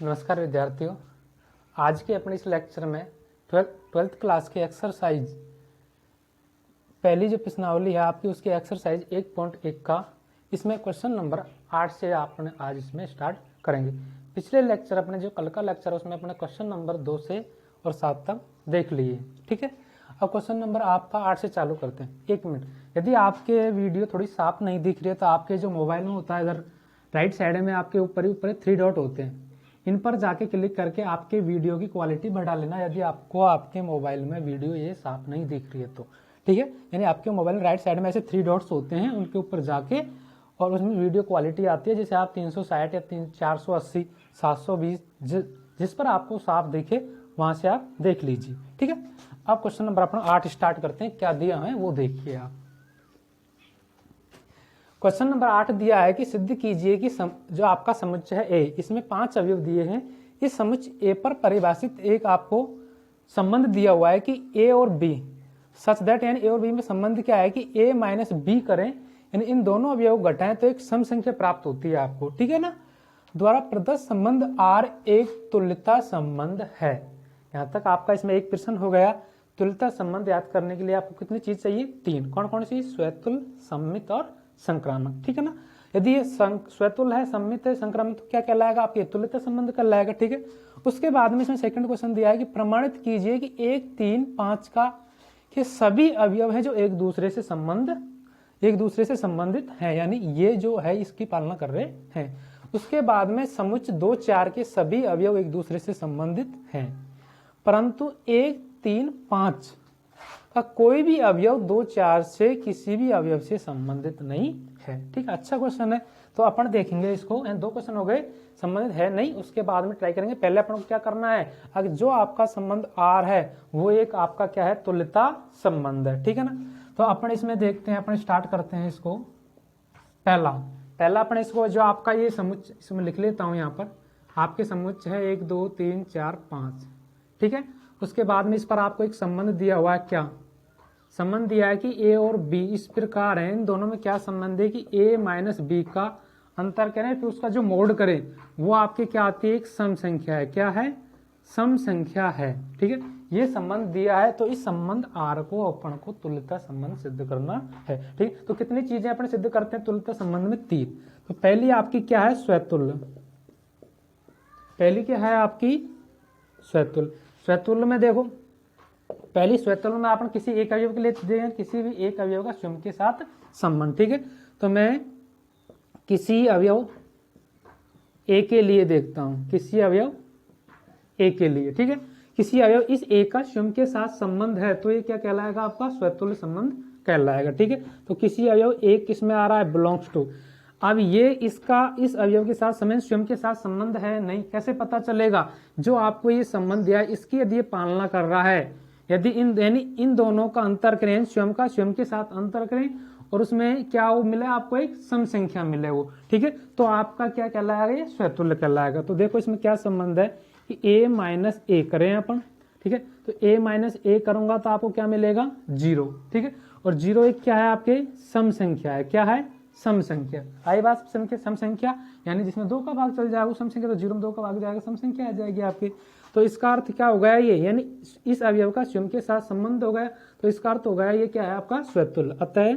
नमस्कार विद्यार्थियों। आज के अपने इस लेक्चर में ट्वेल्थ क्लास की एक्सरसाइज पहली जो प्रश्नावली है आपकी उसकी एक्सरसाइज 1.1 का इसमें क्वेश्चन नंबर 8 से आपने आज इसमें स्टार्ट करेंगे। पिछले लेक्चर अपने जो कल का लेक्चर है उसमें अपने क्वेश्चन नंबर 2 से और 7 तक देख लिए, ठीक है। अब क्वेश्चन नंबर आपका 8 से चालू करते हैं। 1 मिनट, यदि आपके वीडियो थोड़ी साफ नहीं दिख रही है तो आपके जो मोबाइल में होता है इधर राइट साइड में आपके ऊपर ही ऊपर 3 डॉट होते हैं, इन पर जाके क्लिक करके आपके वीडियो की क्वालिटी बढ़ा लेना यदि आपको आपके मोबाइल में वीडियो ये साफ नहीं दिख रही है तो, ठीक है। यानी आपके मोबाइल में राइट साइड में ऐसे 3 डॉट्स होते हैं, उनके ऊपर जाके और उसमें वीडियो क्वालिटी आती है जैसे आप 360 या 480 720 जिस पर आपको साफ दिखे वहां से आप देख लीजिए, ठीक है। अब क्वेश्चन नंबर अपना 8 स्टार्ट करते हैं। क्या दिया है वो देखिए आप। क्वेश्चन नंबर 8 दिया है कि सिद्ध कीजिए कि जो आपका समुच्चय है ए, इसमें 5 अवयव दिए हैं। इस समुच्चय ए पर परिभाषित एक आपको संबंध दिया हुआ है कि ए और बी सच दैट, यानी ए और बी में संबंध क्या है कि ए माइनस बी करें, यानी इन दोनों अवयव घटाएं तो एक सम संख्या प्राप्त होती है आपको, ठीक है ना। द्वारा प्रदत्त संबंध आर एक तुल्यता संबंध है। यहां तक आपका इसमें एक प्रश्न हो गया। तुल्यता संबंध याद करने के लिए आपको कितनी चीज चाहिए? 3। कौन कौन सी? स्वतुल्य, सममित और संक्रामक, ठीक है ना। यदि ये स्वतुल्य है, सममित है, संक्रामक तो क्या कहलाएगा? आपके तुल्यता संबंध कहलाएगा, ठीक है। उसके बाद में इसमें सेकंड क्वेश्चन दिया है कि प्रमाणित कीजिए कि 1, 3, 5 का के सभी अवयव हैं जो एक दूसरे से संबंधित हैं, यानी ये जो है इसकी पालना कर रहे हैं। उसके बाद में समुच्चय 2, 4 के सभी अवयव एक दूसरे से संबंधित हैं, परंतु 1, 3, 5 का कोई भी अवयव 2, 4 से किसी भी अवयव से संबंधित नहीं है, ठीक है। अच्छा क्वेश्चन है, तो अपन देखेंगे इसको। 2 क्वेश्चन हो गए, संबंधित है नहीं, उसके बाद में ट्राई करेंगे। पहले अपन को क्या करना है, अगर जो आपका संबंध आर है वो एक आपका क्या है? तुल्यता संबंध है, ठीक है ना। तो अपन इसमें देखते हैं, अपन स्टार्ट करते हैं इसको। पहला अपन इसको जो आपका ये समुच्चय इसमें लिख लेता हूं। यहाँ पर आपके समुच्चय है 1, 2, 3, 4, 5, ठीक है। उसके बाद में इस पर आपको एक संबंध दिया हुआ है। क्या संबंध दिया है कि ए और बी इस प्रकार है, इन दोनों में क्या संबंध है कि ए माइनस बी का अंतर करें फिर उसका जो मोड करें वो आपके क्या आती है? एक सम संख्या है। क्या है? सम संख्या है, ठीक है। ये संबंध दिया है, तो इस संबंध आर को अपन को तुल्यता संबंध सिद्ध करना है, ठीक। तो कितनी चीजें अपन सिद्ध करते हैं तुल्यता संबंध में? 3। तो पहली आपकी क्या है? स्वतुल्य। पहली क्या है आपकी? स्वतुल्य। स्वतुल्य में देखो, पहली स्वतुल्य में अपन किसी एक अवयव के लिए दें, किसी भी एक अवयव का स्वयं के साथ संबंध, ठीक है। तो मैं किसी अवयव ए के लिए देखता हूं, किसी अवयव ए के लिए, ठीक है। किसी अवयव इस ए का स्वयं के साथ संबंध है तो ये क्या कहलाएगा? आपका स्वतुल्य संबंध कहलाएगा, ठीक है। तो किसी अवयव ए किस में आ रहा है? Belongs to. अब ये इसका इस अवयव के साथ स्वयं के साथ संबंध है नहीं, कैसे पता चलेगा? जो आपको ये संबंध दिया है इसकी यदि ये पालना कर रहा है, यदि इन दोनों का अंतर करें, स्वयं के साथ अंतर करें और उसमें क्या वो मिले आपको? एक सम संख्या मिले वो, ठीक है। तो आपका क्या कहलाएगा? ये स्वतुल्य कहलाएगा। तो देखो इसमें क्या संबंध है कि ए माइनस ए करें अपन, ठीक है। तो ए माइनस ए करूंगा तो आपको क्या मिलेगा? 0, ठीक है। और 0 एक क्या है? आपके सम संख्या है। क्या है? सम संख्या। आई बात सम संख्या यानी जिसमें 2 का भाग चल जाएगा वो सम संख्या, तो 0 में 2 का भाग जाएगा, सम संख्या आ जाएगी आपकी। तो इसका अर्थ क्या हो गया? ये यानी इस अवयव का स्वयं के साथ संबंध हो गया, तो इसका अर्थ हो गया ये क्या है? आपका स्वतुल्य। अतः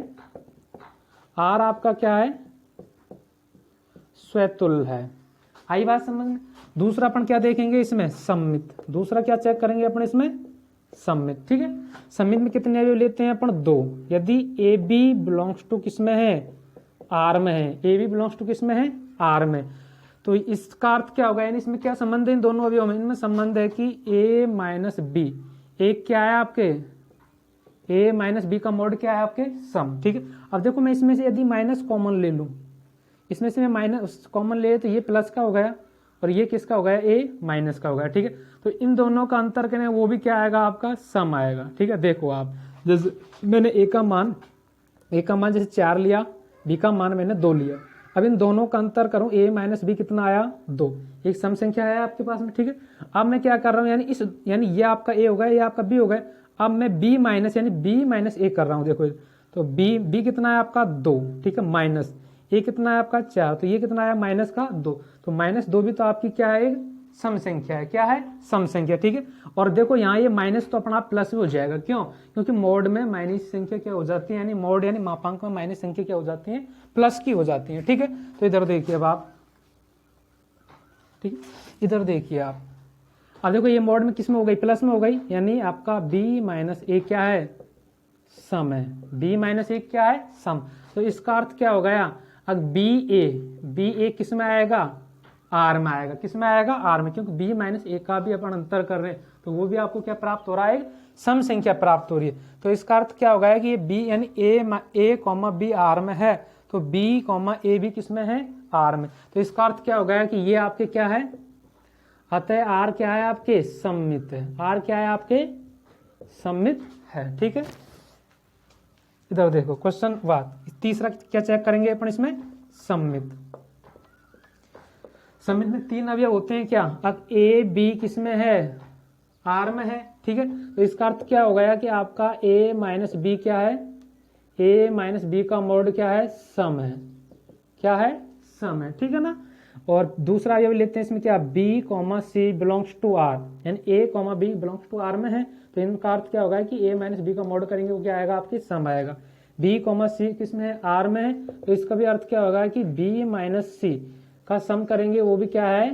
आर आपका क्या है? स्वतुल्य है। आई बात समझ में। दूसरा अपन क्या देखेंगे इसमें? सम्मित। दूसरा क्या चेक करेंगे अपन इसमें? सम्मित, ठीक है। सम्मित में कितने अवयव लेते हैं अपन? 2। यदि ए बी बिलोंग्स टू किसमें है? आर में है। ए बी बिलोंग्स टू किसमें है? आर में। तो इसका अर्थ क्या होगा? यानी इसमें क्या संबंध है इन दोनों अवयवों में? इनमें संबंध है कि ए माइनस बी, एक क्या है आपके? ए माइनस बी का मोड क्या है आपके? सम, ठीक है। अब देखो मैं इसमें से यदि माइनस कॉमन ले लूं, इसमें से मैं माइनस कॉमन ले तो ये प्लस का हो गया और ये किसका हो गया? ए माइनस का हो गया, ठीक है। तो इन दोनों का अंतर करें वो भी क्या आएगा? आपका सम आएगा, ठीक है। देखो आप, जैसे मैंने ए का मान जैसे 4 लिया, बी का मान मैंने 2 लिया। अब इन दोनों का अंतर करूं, ए माइनस बी कितना आया? 2। एक सम संख्या है आपके पास में, ठीक है। अब मैं क्या कर रहा हूं, यानी ये आपका ए हो गया, ये आपका बी हो गया। अब मैं बी माइनस ए कर रहा हूं। देखो तो बी कितना है आपका? 2, ठीक है। माइनस ए कितना है आपका? 4, तो ये कितना आया? माइनस का 2। तो -2 भी तो आपकी क्या है? एक सम संख्या है। क्या है? सम संख्या। ठीक है, और देखो यहाँ ये माइनस तो अपना प्लस भी हो जाएगा। क्यों? क्योंकि मोड में माइनस संख्या क्या हो जाती है, यानी मोड यानी मापांक में माइनस संख्या क्या हो जाती है, प्लस की हो जाती है। ठीक है, तो इधर देखिए अब आप, ठीक है, इधर देखिए आप, अब देखो ये मोड में किस में हो गई, प्लस में हो गई, यानी आपका b माइनस ए क्या है, सम है। b माइनस ए क्या है, सम। तो इसका अर्थ क्या हो गया, अब बी ए किस में आएगा, आर में आएगा। किस में आएगा, आर में, क्योंकि b माइनस ए का भी अपन अंतर कर रहे हैं, तो वो भी आपको क्या प्राप्त हो रहा है, सम संख्या प्राप्त हो रही है। तो इसका अर्थ क्या होगा कि ये b यानी ए कॉमा बी आर में है, तो b कॉमा ए भी किस में है, आर में। तो इसका अर्थ क्या हो गया कि ये आपके क्या है, अतः आर क्या है आपके, सममित है। आर क्या है आपके, सममित है। ठीक है, इधर देखो क्वेश्चन बाद तीसरा क्या चेक करेंगे अपन इसमें, सममित। सममित में 3 अवयव होते हैं क्या, अब ए बी किस में है, आर में है। ठीक है, तो इसका अर्थ क्या हो गया कि आपका a माइनस बी क्या है, a माइनस बी का मोड क्या है, सम है। क्या है, सम है। ठीक है ना, और दूसरा अवयव लेते हैं इसमें क्या, b comma C belongs to R, यानी a comma b belongs to R में है, तो इनका अर्थ क्या होगा कि a माइनस बी का मोड करेंगे वो क्या आएगा, आपकी सम आएगा। b कॉमा सी किस में है, आर में है, तो इसका भी अर्थ क्या होगा कि b माइनस सी का सम करेंगे वो भी क्या है,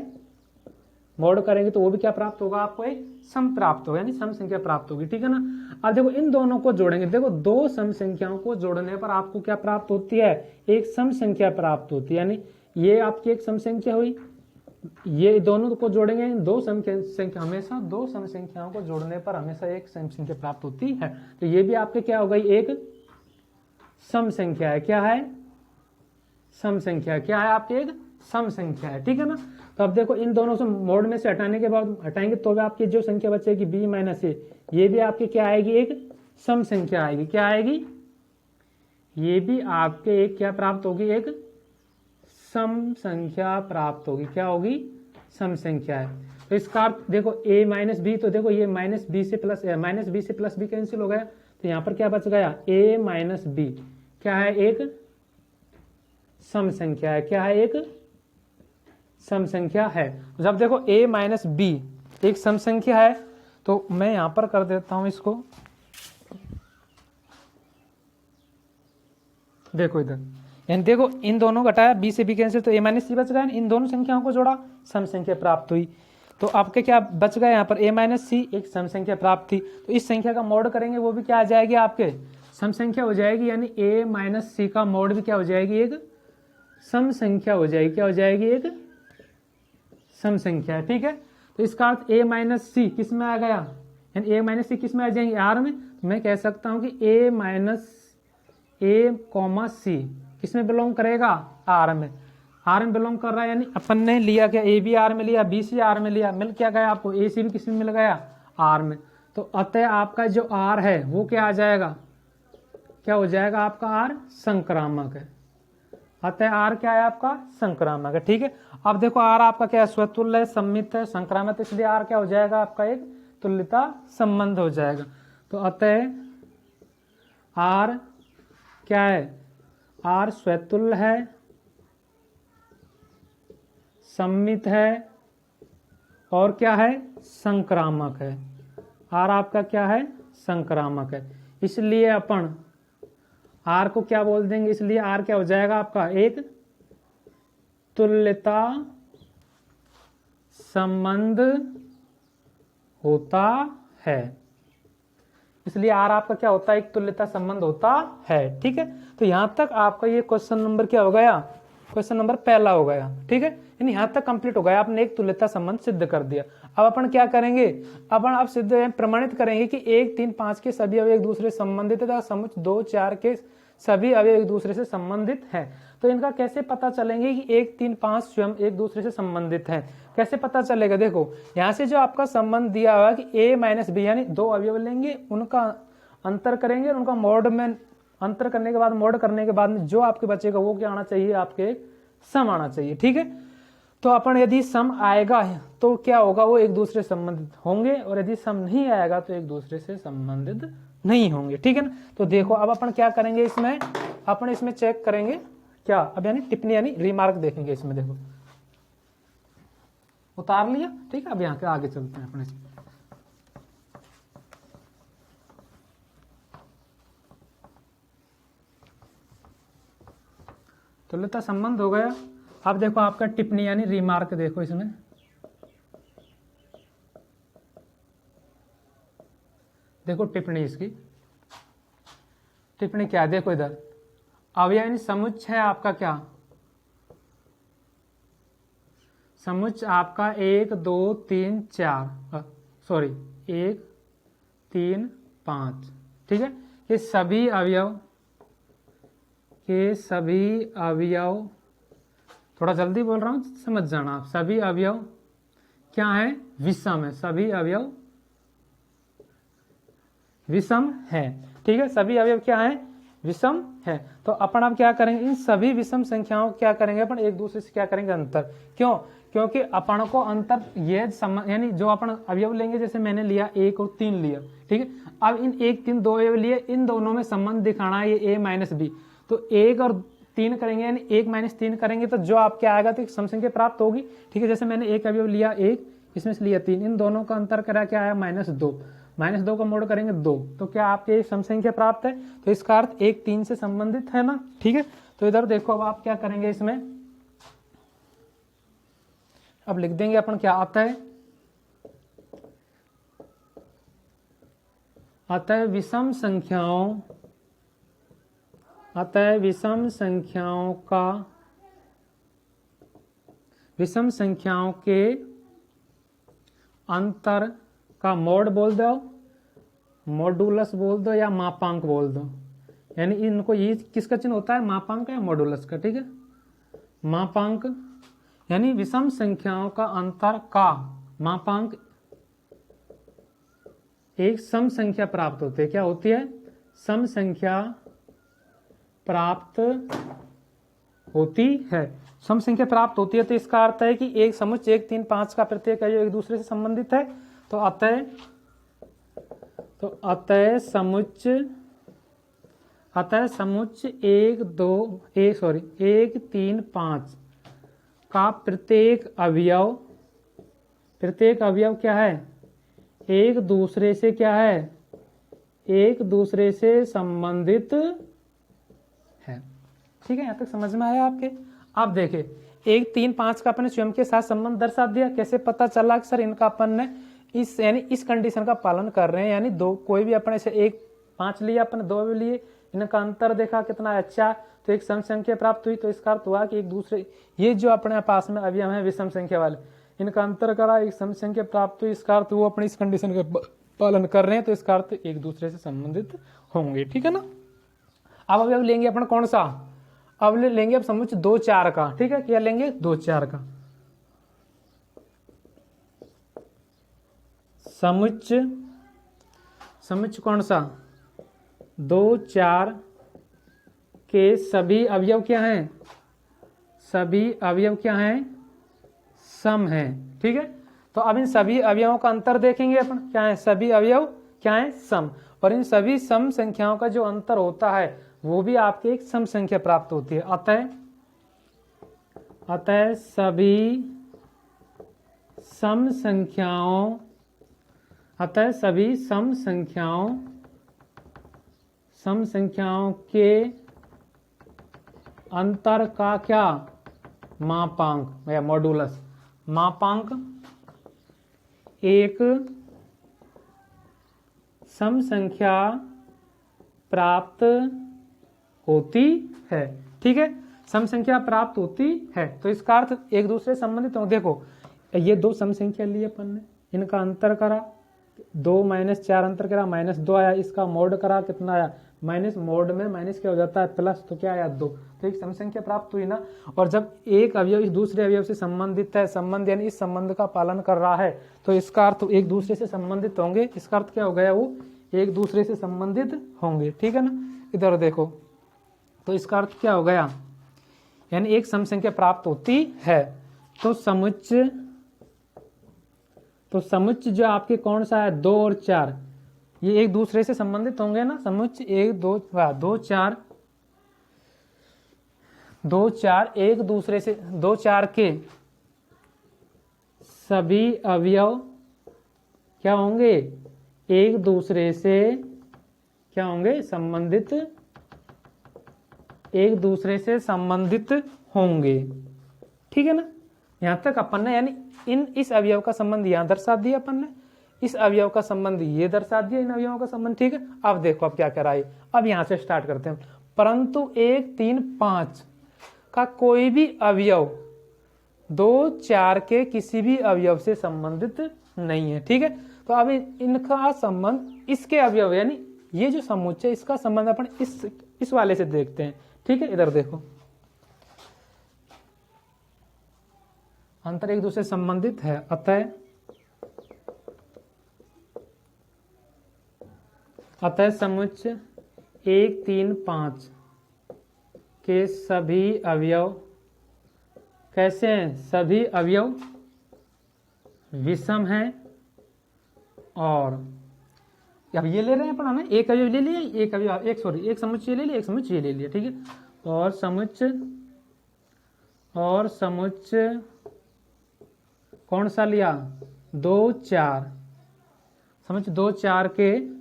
मोड करेंगे तो वो भी क्या प्राप्त होगा, आपको एक सम प्राप्त होगा, यानी सम संख्या प्राप्त होगी। ठीक है ना, अब देखो इन दोनों को जोड़ेंगे, देखो दो सम संख्याओं को जोड़ने पर आपको क्या प्राप्त होती है, एक सम संख्या प्राप्त होती है, यानी ये आपकी एक सम संख्या हुई, ये दोनों को जोड़ेंगे, दो सम संख्या, हमेशा दो सम संख्याओं को जोड़ने पर हमेशा एक सम संख्या प्राप्त होती है। तो ये भी आपके क्या हो गई, एक सम संख्या है। क्या है, सम संख्या। क्या है आपकी, एक सम संख्या है। ठीक है ना, तो अब देखो इन दोनों से मोड में से हटाने के बाद हटाएंगे तो भी आपकी जो संख्या बचेगी b माइनस ए, ये भी आपकी क्या आएगी, एक सम संख्या आएगी। क्या आएगी, ये भी आपके एक क्या प्राप्त होगी, एक सम संख्या प्राप्त होगी। क्या होगी, सम संख्या है। तो इसका अर्थ देखो a माइनस बी, तो देखो ये माइनस बी से प्लस बी कैंसिल हो गया, तो यहाँ पर क्या बच गया, a माइनस बी क्या है, एक सम संख्या है। क्या है, एक सम संख्या है। जब देखो a माइनस बी एक सम संख्या है, तो मैं यहां पर कर देता हूं इसको, देखो इधर, यानी देखो इन दोनों को हटाया, b से b कैंसिल, तो a माइनस सी बच गया, इन दोनों संख्याओं को जोड़ा, सम संख्या प्राप्त हुई। तो आपके क्या बच गया यहाँ पर, a माइनस सी एक सम संख्या प्राप्त थी, तो इस संख्या का मोड करेंगे वो भी क्या आ जाएगी, आपके सम संख्या हो जाएगी, यानी a माइनस सी का मोड भी क्या हो जाएगी, एक सम संख्या हो जाएगी। क्या हो जाएगी, एक सम संख्या है। ठीक है, तो इसका अर्थ a माइनस सी किस में आ गया, यानी a माइनस सी किस में आ जाएंगे, आर में। तो मैं कह सकता हूं कि a माइनस ए कॉमा सी किस में बिलोंग करेगा, आर में। आर में बिलोंग कर रहा है, यानी अपन ने लिया क्या, ए भी आर में लिया, बी सी आर में लिया, मिल क्या गया आपको, ए सी भी किस में मिल गया, आर में। तो अतः आपका जो आर है वो क्या आ जाएगा, क्या हो जाएगा आपका, आर संक्रामक है। अतः आर क्या है आपका, संक्रामक है। ठीक है, अब देखो आर आपका क्या है, स्वतुल्य है, सम्मित है, संक्रामक, इसलिए आर क्या हो जाएगा आपका, एक तुल्यता संबंध हो जाएगा। तो अतः आर क्या है, आर स्वतुल्य है, सम्मित है, और क्या है, संक्रामक है। आर आपका क्या है, संक्रामक है, इसलिए अपन आर को क्या बोल देंगे, इसलिए आर क्या हो जाएगा आपका, एक तुल्यता संबंध होता है। इसलिए आर आपका क्या होता है, एक तुल्यता संबंध होता है। ठीक है, तो यहां तक आपका ये क्वेश्चन नंबर क्या हो गया, क्वेश्चन नंबर पहला हो गया। ठीक है, यानी यहां तक कंप्लीट हो गया, आपने एक तुल्यता संबंध सिद्ध कर दिया। अब अपन क्या करेंगे, अपन अब सिद्ध प्रमाणित करेंगे कि 1, 3, 5 के सभी अवयव एक दूसरे से संबंधित है, समुच्चय 2, 4 के सभी अवयव एक दूसरे से संबंधित हैं। तो इनका कैसे पता चलेंगे कि 1, 3, 5 स्वयं एक दूसरे से संबंधित हैं, कैसे पता चलेगा, देखो यहाँ से जो आपका संबंध दिया हुआ कि a माइनस बी, यानी दो अवयव लेंगे, उनका अंतर करेंगे, और उनका मोड में अंतर करने के बाद, मोड करने के बाद में जो आपके बचेगा वो क्या आना चाहिए, आपके सम आना चाहिए। ठीक है, तो अपन यदि सम आएगा तो क्या होगा, वो एक दूसरे से संबंधित होंगे, और यदि सम नहीं आएगा तो एक दूसरे से संबंधित नहीं होंगे। ठीक है ना, तो देखो अब अपन क्या करेंगे, इसमें अपन इसमें चेक करेंगे क्या, अब यानी टिप्पणी यानी रिमार्क देखेंगे इसमें। देखो उतार लिया। ठीक है, अब यहाँ के आगे चलते हैं अपने। तुल्यता संबंध हो गया। अब देखो आपका टिप्पणी यानी रिमार्क देखो इसमें। देखो टिप्पणी इसकी, टिप्पणी क्या है देखो इधर, अवयव यानी समुच्चय है आपका क्या, समुच्चय आपका 1 2 3 4 सॉरी 1 3 5। ठीक है, ये सभी अवयव के सभी अवयव, थोड़ा जल्दी बोल रहा हूं समझ जाना आप, सभी अवयव क्या है, विषम है, सभी अवयव विषम है। ठीक है, सभी अवयव क्या है, विषम है। तो अपन अब क्या करेंगे, इन सभी विषम संख्याओं क्या करेंगे अपन एक दूसरे से क्या करेंगे, अंतर। क्यों, क्योंकि अपन को अंतर ये यानी जो अपन अवयव लेंगे, जैसे मैंने लिया 1 और 3 लिया। ठीक है, अब इन 1 3 2 अवयव लिए, इन दोनों में संबंध दिखाना है, ये a माइनस बी। तो 1 और 3 करेंगे यानी 1 माइनस 3 करेंगे तो जो आपके आएगा तो एक सम संख्या प्राप्त होगी। ठीक है, जैसे मैंने एक अवयव लिया 1, इसमें से लिया 3, इन दोनों का अंतर करा क्या आया, -2, -2 का मोड करेंगे 2, तो क्या आपके एक सम संख्या प्राप्त है। तो इसका अर्थ 1 3 से संबंधित है ना। ठीक है, तो इधर देखो अब आप क्या करेंगे, इसमें अब लिख देंगे अपन क्या आता है, अतः विषम संख्याओं, अतः विषम संख्याओं का, विषम संख्याओं के अंतर का मोड बोल दो, मॉडुलस बोल दो या मापांक बोल दो। यानी इनको ये किसका चिन्ह होता है, मापांक या मॉडुलस का। ठीक है, मापांक यानी विषम संख्याओं का अंतर का मापांक एक सम संख्या प्राप्त होती है। क्या होती है, सम संख्या प्राप्त होती है, सम संख्या प्राप्त होती है। तो इसका अर्थ है कि एक समुच्चय 1 3 5 का प्रत्येक अवयव एक दूसरे से संबंधित है। तो अतः समुच्चय 1 3 5 का प्रत्येक अवयव क्या है, एक दूसरे से क्या है, एक दूसरे से संबंधित है। ठीक है, यहां तक समझ में आया आपके। आप देखें 1 3 5 का अपने स्वयं के साथ संबंध दर्शा दिया। कैसे पता चला कि सर इनका अपन ने इस यानी इस कंडीशन का पालन कर रहे हैं, यानी दो कोई भी अपने से 1 5 लिया, अपने 2 भी लिए, इनका अंतर देखा कितना अच्छा, तो एक सम संख्या प्राप्त हुई। तो इसका अर्थ हुआ कि एक दूसरे ये जो अपने पास में अवयव है विषम संख्या वाले, इनका अंतर करा, एक सम संख्या प्राप्त हुई। इसका अर्थ वो अपनी इस कंडीशन का पालन कर रहे हैं, तो इसका अर्थ एक दूसरे से संबंधित होंगे। ठीक है ना। अब अवयव लेंगे अपन कौन सा, अब लेंगे अब समुच्चय 2 4 का। ठीक है, क्या लेंगे, 2 4 का समुच्चय कौन सा, 2 4 के सभी अवयव क्या हैं, सभी अवयव क्या हैं, सम है। ठीक है, तो अब इन सभी अवयवों का अंतर देखेंगे अपन, क्या है, सभी अवयव क्या है, सम। और इन सभी सम संख्याओं का जो अंतर होता है वो भी आपके एक सम संख्या प्राप्त होती है। अतः सभी सम संख्याओं के अंतर का क्या, मापांक या मॉडुलस, मापांक एक सम संख्या प्राप्त होती है। ठीक है, सम संख्या प्राप्त होती है, तो इसका अर्थ एक दूसरे से संबंधित हो। देखो ये 2 सम संख्या लिए अपन ने, इनका अंतर करा, 2 - 4 अंतर करा, -2 आया, इसका मोड करा, कितना आया, माइनस, मोड में माइनस क्या हो जाता है, प्लस, तो क्या आया 2, तो एक सम संख्या प्राप्त हुई ना। और जब एक अवयव इस दूसरे अवयव से संबंधित है, संबंध यानी इस संबंध का पालन कर रहा है, तो इसका अर्थ एक दूसरे से संबंधित होंगे। इसका अर्थ क्या हो गया, वो एक दूसरे से संबंधित होंगे। ठीक है ना, इधर देखो, तो इसका अर्थ क्या हो गया, यानी एक सम संख्या प्राप्त होती है। तो समुच्चय जो आपके कौन सा है, 2 और 4, ये एक दूसरे से संबंधित होंगे ना। समुच्चय 1 2 4 2 4 एक दूसरे से, 2 4 के सभी अवयव क्या होंगे, एक दूसरे से क्या होंगे, संबंधित, एक दूसरे से संबंधित होंगे। ठीक है ना, यहां तक अपन ने यानी इस अवयव का संबंध यहां दर्शा दिया अपन ने, इस अवयव का संबंध ये दर्शा दिया, इन अवयवों का संबंध। ठीक है, अब देखो अब क्या करा है, अब यहां से स्टार्ट करते हैं। परंतु 1, 3, 5 का कोई भी अवयव 2, 4 के किसी भी अवयव से संबंधित नहीं है। ठीक है, तो अब इनका संबंध इसके अवयव यानी ये जो समुच्चय इसका संबंध अपन इस वाले से देखते हैं। ठीक है, इधर देखो, अंतर एक दूसरे से संबंधित है, अतः समुच्चय 1, 3, 5 के सभी अवयव कैसे हैं, सभी अवयव विषम हैं। और अब ये ले रहे हैं अपन, हमें एक अवयव ले लिया, एक अवयव एक समुच्चय ले लिया, एक समुच्चय ले लिया। ठीक है, और समुच्चय कौन सा लिया, 2, 4, समुच्चय 2, 4 के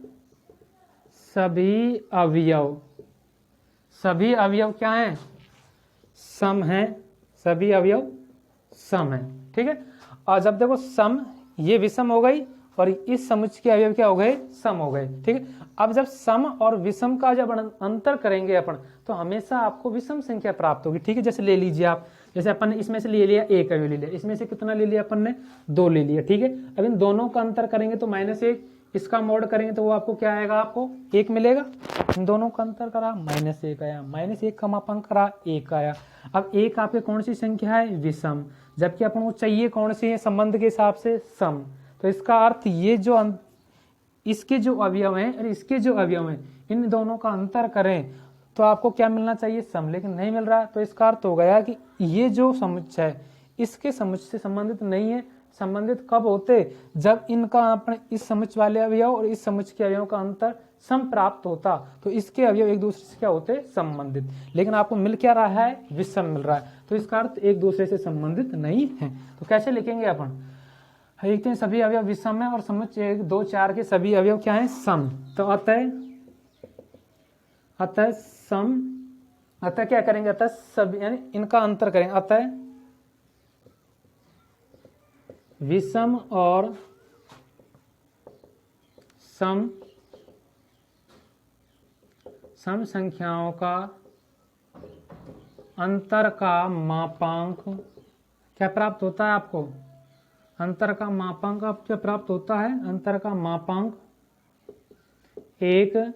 सभी अवयव क्या हैं, सम है, सभी अवयव सम है। ठीक है, और जब देखो सम, ये विषम हो गई और इस समुच्चय के अवयव क्या हो गए, सम हो गए। ठीक है, अब जब सम और विषम का जब अंतर करेंगे अपन, तो हमेशा आपको विषम संख्या प्राप्त होगी। ठीक है, जैसे ले लीजिए आप, जैसे अपन ने इसमें से ले लिया एक अवयव ले लिया, इसमें से कितना ले लिया अपन ने, 2 ले लिया। ठीक है, अब इन दोनों का अंतर करेंगे तो -1, इसका मोड करेंगे तो वो आपको क्या आएगा, आपको 1 मिलेगा। इन दोनों का अंतर करा, -1 आया, -1 का मापांक करा, 1 आया। अब 1 आपके कौन सी संख्या है, विषम, जबकि अपन को चाहिए कौन सी है, संबंध के हिसाब से सम। तो इसका अर्थ ये जो इसके जो अवयव हैं और इसके जो अवयव हैं, इन दोनों का अंतर करें तो आपको क्या मिलना चाहिए, सम, लेकिन नहीं मिल रहा है। तो इसका अर्थ हो गया कि ये जो समुच्चय है इसके समुच्चय से संबंधित नहीं है। संबंधित कब होते, जब इनका अपने इस समुच्चय वाले अवयव और इस समुच्चय के अवयव का अंतर सम प्राप्त होता, तो इसके अवयव एक दूसरे से क्या होते, संबंधित। लेकिन आपको मिल क्या रहा है, विषम मिल रहा है, तो इसका अर्थ एक दूसरे से संबंधित नहीं है। तो कैसे लिखेंगे अपन, देखते हैं, सभी अवयव विषम है और समुच्चय 1, 2, 4 के सभी अवयव क्या है, सम। तो अतः सम, अतः क्या करेंगे, अतः सभी यानी इनका अंतर करेंगे, अतः विषम और सम संख्याओं का अंतर का मापांक क्या प्राप्त होता है आपको, अंतर का मापांक आप क्या प्राप्त होता है, अंतर का मापांक एक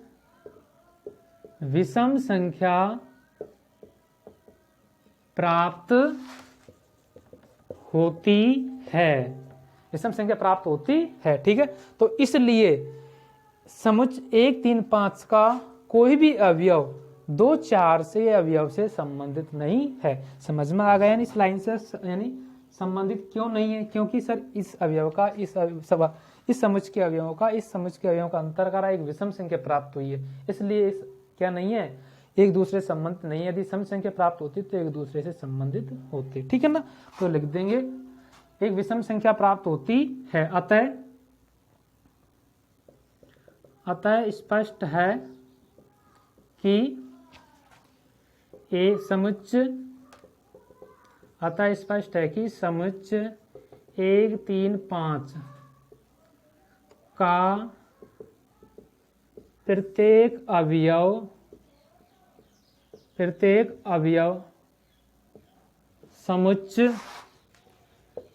विषम संख्या प्राप्त होती है, विषम संख्या प्राप्त होती है। ठीक है, तो इसलिए समुच्चय 1, 3, 5 का कोई भी अवयव 2, 4 से अवयव से संबंधित नहीं है। समझ में आ गया इस लाइन से, यानी संबंधित क्यों नहीं है, क्योंकि सर इस अवयव का इस समुच्चय के अवयवों का इस समुच्चय के अवयवों का अंतर करा, एक विषम संख्या प्राप्त हुई है, इसलिए इस क्या नहीं है, एक दूसरे से संबंधित नहीं है। यदि सम संख्या प्राप्त होती तो एक दूसरे से संबंधित होते। ठीक है ना, तो लिख देंगे एक विषम संख्या प्राप्त होती है। अतः स्पष्ट है कि समुच्चय 1, 3, 5 का प्रत्येक अवयव समुच्चय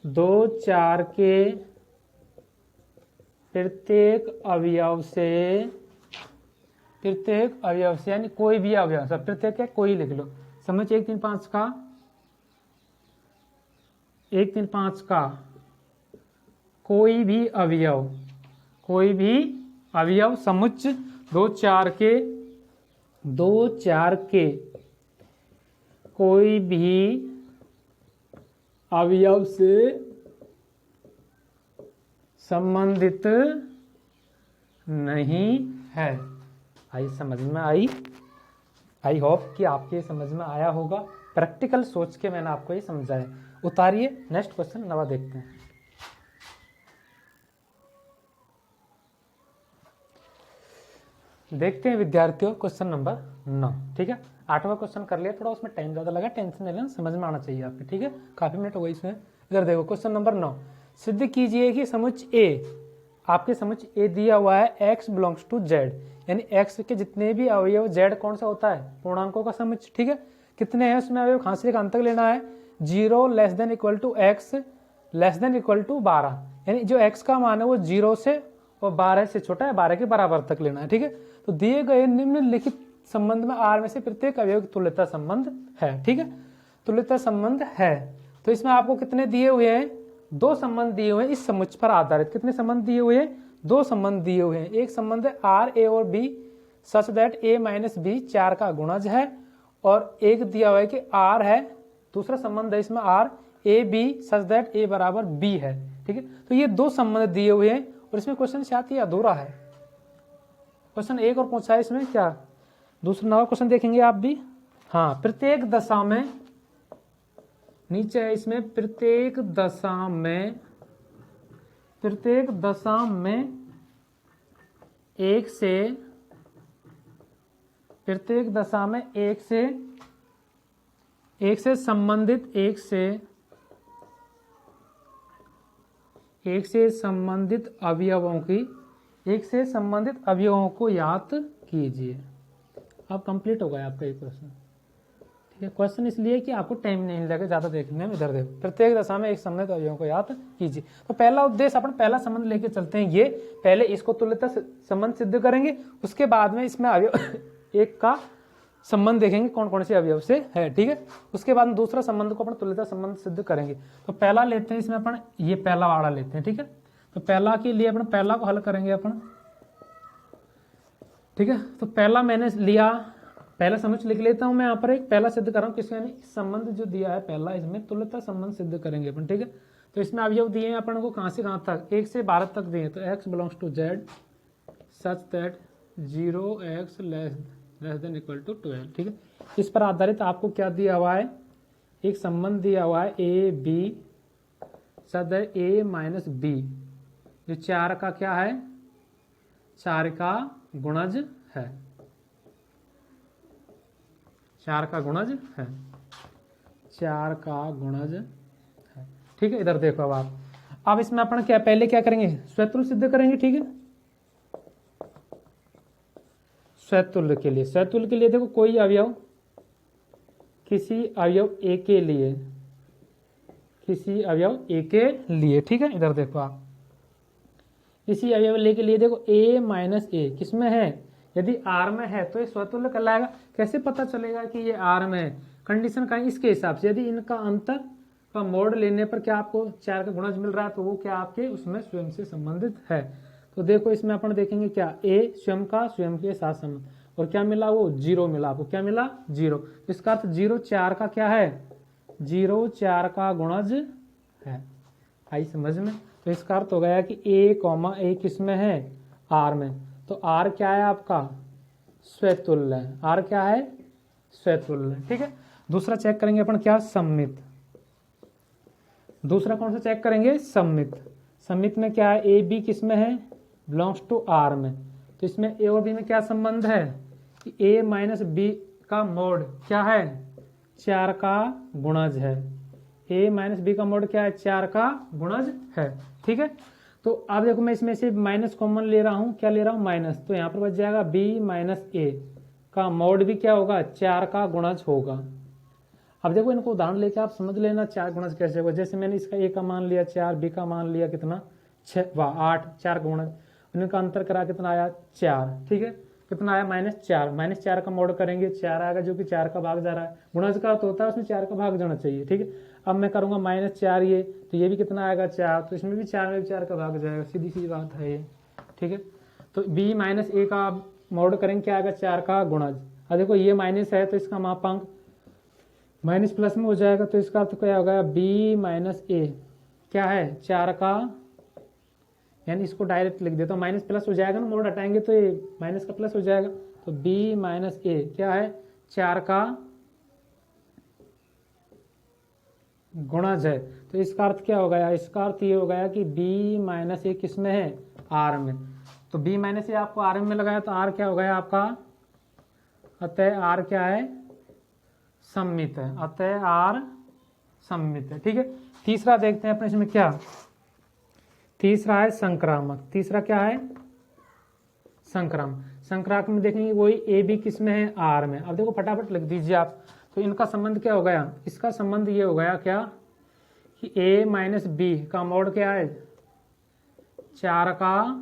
2, 4 के प्रत्येक अवयव से यानी कोई भी अवयव, सब प्रत्येक है, कोई लिख लो, समुच्चय 1, 3, 5 का 1, 3, 5 का कोई भी अवयव समुच्चय 2, 4 के कोई भी अवयव से संबंधित नहीं है। आई समझ में आई होप कि आपके समझ में आया होगा। प्रैक्टिकल सोच के मैंने आपको ये समझाया। उतारिए, नेक्स्ट क्वेश्चन नवा देखते हैं। देखते हैं विद्यार्थियों क्वेश्चन नंबर 9। ठीक है, 8वां क्वेश्चन कर लिया, थोड़ा उसमें टाइम ज़्यादा लगा, टेंशन नहीं लेना, समझ में आना चाहिए आपके। ठीक है, काफ़ी मिनट हो गई इसमें। इधर देखो क्वेश्चन नंबर 9, सिद्ध कीजिए कि समुच्चय ए, आपके समुच्चय ए दिया हुआ है x बिलोंग्स टू z, यानी x के जितने भी अवयव z कौन सा होता है, पूर्णांकों का समुच्चय। ठीक है, कितने हैं उसमें अवयव, खांसी का अंतर लेना है, 0 less than equal to x less than equal to 12, यानी जो x का मान है वो 0 से और 12 से छोटा है, 12 के बराबर तक लेना है। ठीक है, तो दिए गए निम्नलिखित संबंध में R में से प्रत्येक अवयव की तुल्यता संबंध है। ठीक है, तुल्यता संबंध है, तो इसमें आपको कितने दिए हुए हैं, 2 संबंध दिए हुए हैं इस समुच्चय पर आधारित। कितने संबंध दिए हुए हैं, 2 संबंध दिए हुए हैं। एक संबंध है R A और B such that A minus B 4 का गुणज है, और एक दिया हुआ है कि R है, दूसरा संबंध है इसमें R A B such that A बराबर B है। ठीक है, तो ये 2 संबंध दिए हुए हैं, और इसमें क्वेश्चन शायद ये अधूरा है, क्वेश्चन 1 और पूछा है इसमें क्या, दूसरा नवा क्वेश्चन देखेंगे आप भी। हाँ, प्रत्येक दशा में, नीचे है इसमें प्रत्येक दशा में एक से संबंधित अवयवों को याद कीजिए। अब कंप्लीट हो गया आपका ये क्वेश्चन। ठीक है, क्वेश्चन इसलिए कि आपको टाइम नहीं लगेगा ज़्यादा देखने में। इधर देखो, प्रत्येक दशा में एक संबंधित अवयवों को याद कीजिए। तो पहला उद्देश्य, अपन पहला संबंध लेके चलते हैं, ये पहले इसको तुल्यता संबंध सिद्ध करेंगे, उसके बाद में इसमें अवयव एक का संबंध देखेंगे कौन कौन से अवयव से है। ठीक है, उसके बाद में दूसरा संबंध को अपन तुल्यता संबंध सिद्ध करेंगे। तो पहला लेते हैं, इसमें अपन ये पहला वाला लेते हैं। ठीक है, तो पहला के लिए अपन पहला को हल करेंगे अपन। ठीक है, तो पहला मैंने लिया, पहला समुच्चय लिख लेता हूं मैं यहाँ पर, एक पहला सिद्ध कर रहा हूँ किसका, यानी संबंध जो दिया है पहला, इसमें तुल्यता संबंध सिद्ध करेंगे अपन। ठीक है, तो इसमें अवयव दिए हैं अपन को कहां से कहां तक, 1 से 12 तक दिए, तो x belongs to z such that 0x less than equal to 12। ठीक है, इस पर आधारित आपको क्या दिया हुआ है, एक संबंध दिया हुआ है a b such that a minus b, जो 4 का क्या है, 4 का गुणज है, 4 का गुणज है, 4 का गुणज है। ठीक है, इधर देखो अब इसमें अपन क्या पहले क्या करेंगे, स्वतुल्य सिद्ध करेंगे। ठीक है, स्वतुल्य के लिए देखो, कोई अवयव किसी अवयव ए के लिए, ठीक है, इधर देखो आप, किसी अवयव ले के लिए देखो a माइनस ए किसमें है, यदि R में है तो ये स्वतुल्य कहलाएगा। कैसे पता चलेगा कि ये R में है, कंडीशन का इसके हिसाब से, यदि इनका अंतर का मोड लेने पर क्या आपको 4 का गुणज मिल रहा है, तो वो क्या आपके उसमें स्वयं से संबंधित है। तो देखो इसमें अपन देखेंगे क्या, a स्वयं के साथ संबंध, और क्या मिला, वो 0 मिला आपको, क्या मिला 0, इसका अर्थ 0 4 का क्या है, 0 4 का गुणज है। आई समझ में, तो इसका अर्थ हो गया कि a किसमें है, R में, तो R क्या है आपका, स्वतुल्य है, R क्या है, स्वतुल्य। ठीक है, दूसरा चेक करेंगे अपन क्या, सम्मित। दूसरा कौन सा चेक करेंगे, सम्मित में क्या है, ए बी किसमें है, बिलोंग्स टू R में, तो इसमें ए और बी में क्या संबंध है कि a माइनस बी का मोड क्या है, 4 का गुणज है, a माइनस बी का मोड क्या है, 4 का गुणज है। ठीक है, तो अब देखो मैं इसमें से माइनस कॉमन ले रहा हूं, क्या ले रहा हूं, माइनस, तो यहाँ पर बच जाएगा b माइनस ए का मोड भी क्या होगा, 4 का गुणज होगा। अब देखो इनको उदाहरण लेके आप समझ लेना 4 गुणज कैसे होगा। जैसे मैंने इसका a का मान लिया 4, b का मान लिया कितना 6 8, 4 का गुणज, उनका अंतर करा कितना आया 4। ठीक है, कितना आया -4 का मोड करेंगे 4 आएगा, जो कि 4 का भाग जा रहा है, गुणज का तो होता है उसमें 4 का भाग जाना चाहिए। ठीक है, अब मैं करूंगा -4 ये, तो ये भी कितना आएगा 4, तो इसमें भी 4 में भी 4 का भाग जाएगा, सीधी सी बात है ये। ठीक है, तो b माइनस ए का मोड करेंगे क्या आएगा, 4 का गुणज। अब देखो ये माइनस है तो इसका मापांक माइनस प्लस में हो जाएगा, तो इसका अर्थ क्या होगा, b माइनस ए क्या है, 4 का, यानी इसको डायरेक्ट लिख देता हूँ, माइनस प्लस हो जाएगा ना, मोड हटाएंगे तो ये माइनस का प्लस हो जाएगा, तो b माइनस ए क्या है, 4 का गुणज है। तो इसका अर्थ क्या हो गया, इसका अर्थ ये हो गया कि b माइनस ए किस में है, R में। तो बी माइनस ए आपको आर में लगाया तो आर क्या हो गया आपका, अतः आर क्या है, सममित है, अतः आर सममित है। ठीक है, तीसरा देखते हैं अपने इसमें क्या, तीसरा है संक्रामक। तीसरा क्या है, संक्रामक। संक्रामक में देखेंगे वही ए बी किस में है, आर में। अब देखो फटाफट लिख दीजिए आप, तो इनका संबंध क्या हो गया, इसका संबंध ये हो गया क्या कि ए माइनस बी का मोड क्या है, 4 का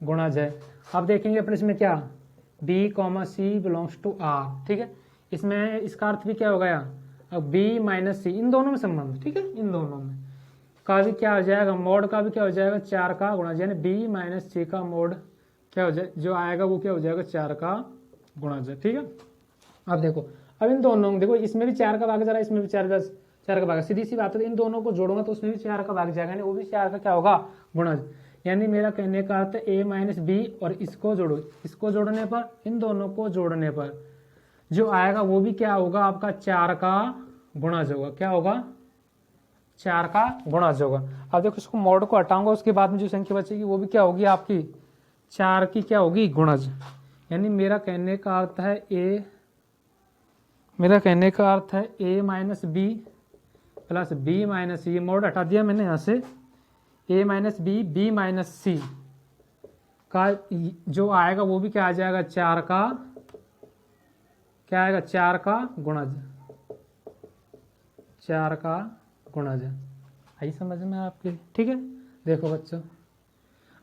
गुणज है। अब देखेंगे अपने इसमें क्या, b comma C belongs to R. ठीक है, इसमें इसका अर्थ भी क्या हो गया, अब बी माइनस सी इन दोनों में संबंध, ठीक है, इन दोनों में का भी क्या हो जाएगा, मोड का भी क्या हो जाएगा, 4 का गुणज, यानी बी माइनस सी का मोड क्या हो जाए, जो आएगा वो क्या हो जाएगा, 4 का गुणज है। ठीक है, अब देखो, अब इन दोनों देखो, इसमें भी 4 का भाग जा रहा है, इसमें भी 4 का भाग, सीधी सी बात है, इन दोनों को जोड़ूंगा तो उसमें भी 4 का भाग जाएगा, यानी वो भी 4 का क्या होगा, गुणज। यानी मेरा कहने का अर्थ ए माइनस बी और इसको जोड़ो, इसको जोड़ने पर, इन दोनों को जोड़ने पर जो आएगा वो भी क्या होगा आपका, 4 का गुणज होगा। क्या होगा, 4 का गुणज होगा। अब देखो इसको मोड को हटाऊंगा, उसके बाद में जो संख्या बचेगी वो भी क्या होगी आपकी, 4 की क्या होगी, गुणज। यानी मेरा कहने का अर्थ है A minus B plus B minus C, mod हटा दिया मैंने यहाँ से, A minus B B minus C का जो आएगा वो भी क्या आ जाएगा, 4 का क्या आएगा, 4 का गुणज, 4 का गुणज है। आई समझ में आपके। ठीक है, देखो बच्चों,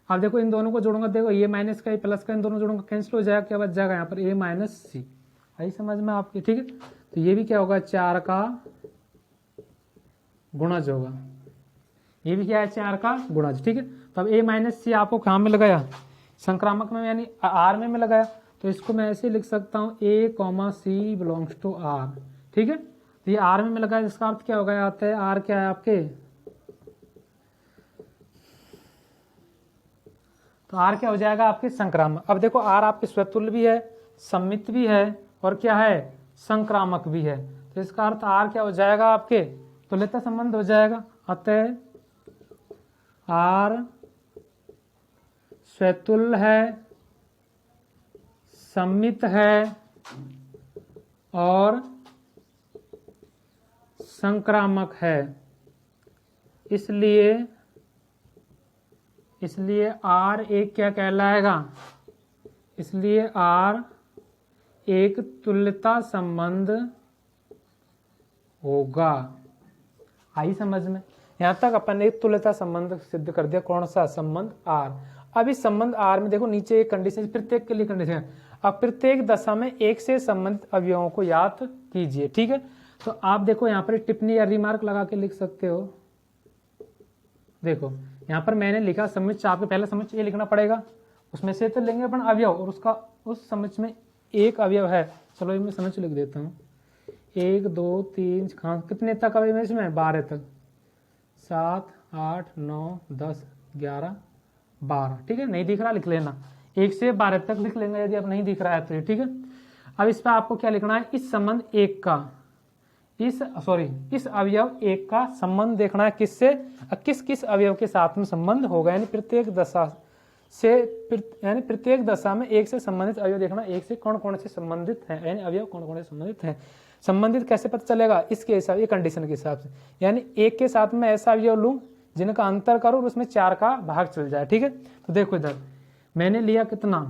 अब देखो इन दोनों को जोड़ूंगा, देखो ये माइनस का ये प्लस का, इन दोनों जोड़ूंगा कैंसिल हो जाएगा, क्या बच जाएगा यहाँ पर, ए माइनस सी। आई समझ में आपके। ठीक है, तो ये भी क्या होगा, 4 का गुणज होगा, ये भी क्या है, 4 का गुणज। ठीक है, तो अब ए माइनस सी आपको कहाँ में लगाया, संक्रामक में, यानी आर में लगाया, तो इसको मैं ऐसे लिख सकता हूँ, A comma C belongs to R. ठीक है, तो ये आर में लगाया, इसका अर्थ क्या हो गया, आता है आर क्या है आपके, तो आर क्या हो जाएगा आपके, संक्रामक। अब देखो आर आपके स्वतुल्य भी है, सम्मित भी है, और क्या है, संक्रामक भी है, तो इसका अर्थ आर क्या हो जाएगा आपके, तुल्यता संबंध हो जाएगा। अतः आर स्वतुल्य है, सम्मित है और संक्रामक है, इसलिए आर एक क्या कहलाएगा, इसलिए आर एक तुल्यता संबंध होगा। आई समझ में, यहां तक अपन ने एक तुल्यता संबंध सिद्ध कर दिया। कौन सा संबंध, आर। अब इस संबंध आर में देखो नीचे एक कंडीशन, प्रत्येक के लिए कंडीशन है। अब प्रत्येक दशा में एक से संबंधित अवयवों को याद कीजिए। ठीक है, तो आप देखो यहाँ पर टिप्पणी या रिमार्क लगा के लिख सकते हो। देखो यहाँ पर मैंने लिखा समुच्चय, आपको पहला समुच्चय ये लिखना पड़ेगा, उसमें से तो लेंगे अपन अवयव, और उसका उस समुच्चय में एक अवयव है। चलो ये मैं समुच्चय लिख देता हूँ, 1 2 3 कितने तक अवयव है इसमें, 12 तक, 7 8 9 10 11 12। ठीक है, नहीं दिख रहा लिख लेना, 1 से 12 तक लिख लेंगे यदि आप नहीं दिख रहा है तो। ठीक है, अब इस पर आपको क्या लिखना है, इस संबंध एक का, इस अवयव एक का संबंध देखना है किससे, किस किस अवयव के साथ में संबंध होगा, यानी प्रत्येक दशा से, यानी प्रत्येक दशा में एक से संबंधित अवयव देखना, एक से कौन कौन से संबंधित है, यानी अवयव कौन कौन से संबंधित है। संबंधित कैसे पता चलेगा, इसके हिसाब, ये कंडीशन के हिसाब से, यानी एक के साथ में ऐसा अवयव लूं जिनका अंतर करो और उसमें 4 का भाग चल जाए। ठीक है, तो देखो इधर मैंने लिया कितना,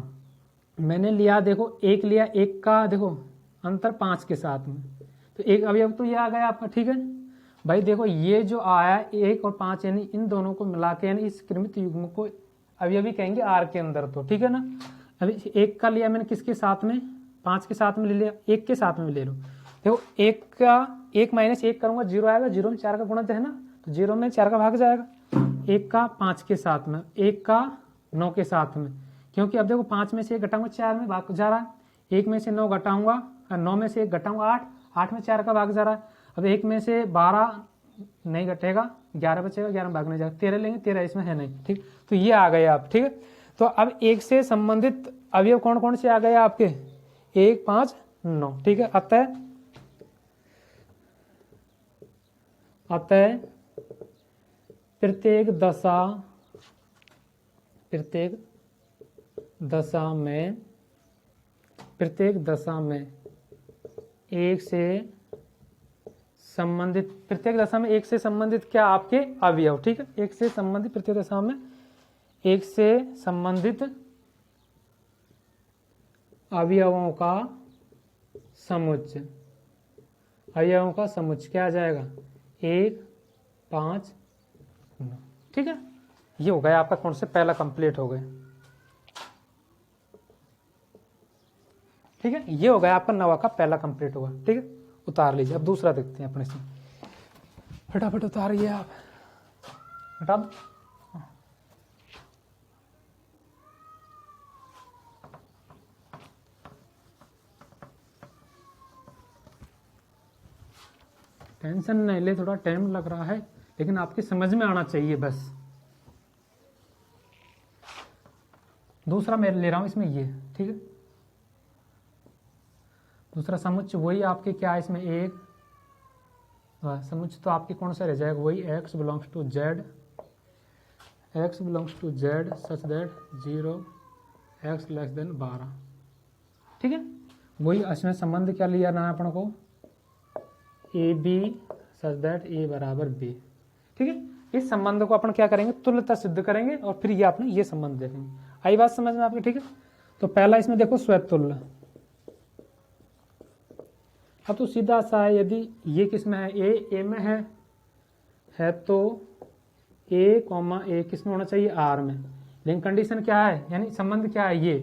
मैंने लिया देखो एक लिया, एक का देखो अंतर 5 के साथ में, तो एक अवयव तो ये आ गया आपका। ठीक है भाई, देखो ये जो आया 1 और 5, यानी इन दोनों को मिला के, यानी इस क्रमित युग्म को अवयवी कहेंगे आर के अंदर। तो ठीक है ना, अभी एक का लिया मैंने किसके साथ में, 5 के साथ में ले लिया, एक के साथ में ले लो। देखो एक का 1 माइनस 1 करूंगा 0 आएगा, 0 में 4 का गुणज है ना, तो 0 में 4 का भाग जाएगा। 1 का 5 के साथ में, 1 का 9 के साथ में, क्योंकि अब देखो 5 में से 1 घटाऊंगा 4 में भाग जा रहा है, 1 में से 9 घटाऊंगा, 9 में से 1 घटाऊंगा 8, 8 में 4 का भाग जा रहा है। अब 1 में से 12 नहीं घटेगा, 11 बचेगा, 11 में भाग नहीं जाएगा, 13 लेंगे, 13 इसमें है नहीं। ठीक, तो ये आ गए आप। ठीक है, तो अब एक से संबंधित अवयव कौन कौन से आ गए आपके, 1 5 9। ठीक है, अतः प्रत्येक दशा प्रत्येक दशा में एक से संबंधित क्या आपके अवयव, ठीक है, एक से संबंधित प्रत्येक दशा में एक से संबंधित अवयवों का समुच्चय क्या आ जाएगा 1, 5, 9, ठीक है। ये हो गया आपका कौन से पहला कंप्लीट हो गया, ठीक है। ये हो गया आपका 9वां का पहला कंप्लीट हुआ, ठीक है। उतार लीजिए। अब दूसरा देखते हैं अपने से, फटाफट उतारिए आप, हटा दो। टेंशन नहीं ले, थोड़ा टाइम लग रहा है लेकिन आपकी समझ में आना चाहिए बस। दूसरा मैं ले रहा हूं इसमें ये, ठीक है। दूसरा समुच्चय वही आपके क्या है इसमें एक समुच्चय तो आपके कौन सा रह जाएगा, वही x belongs to z such that 0 x less than 12, ठीक है। वही इसमें संबंध क्या लिया ना अपन को, ए बी सच दैट ए बराबर बी, ठीक है। इस संबंध को अपन क्या करेंगे, तुल्यता सिद्ध करेंगे और फिर ये आपने ये संबंध देखेंगे। आई बात समझ में आपकी, ठीक है। तो पहला इसमें देखो स्वतुल्य। अब तो सीधा सा है, यदि ये किस में है, ए में है तो ए किस में होना चाहिए, आर में। लेकिन कंडीशन क्या है, यानी संबंध क्या है ये,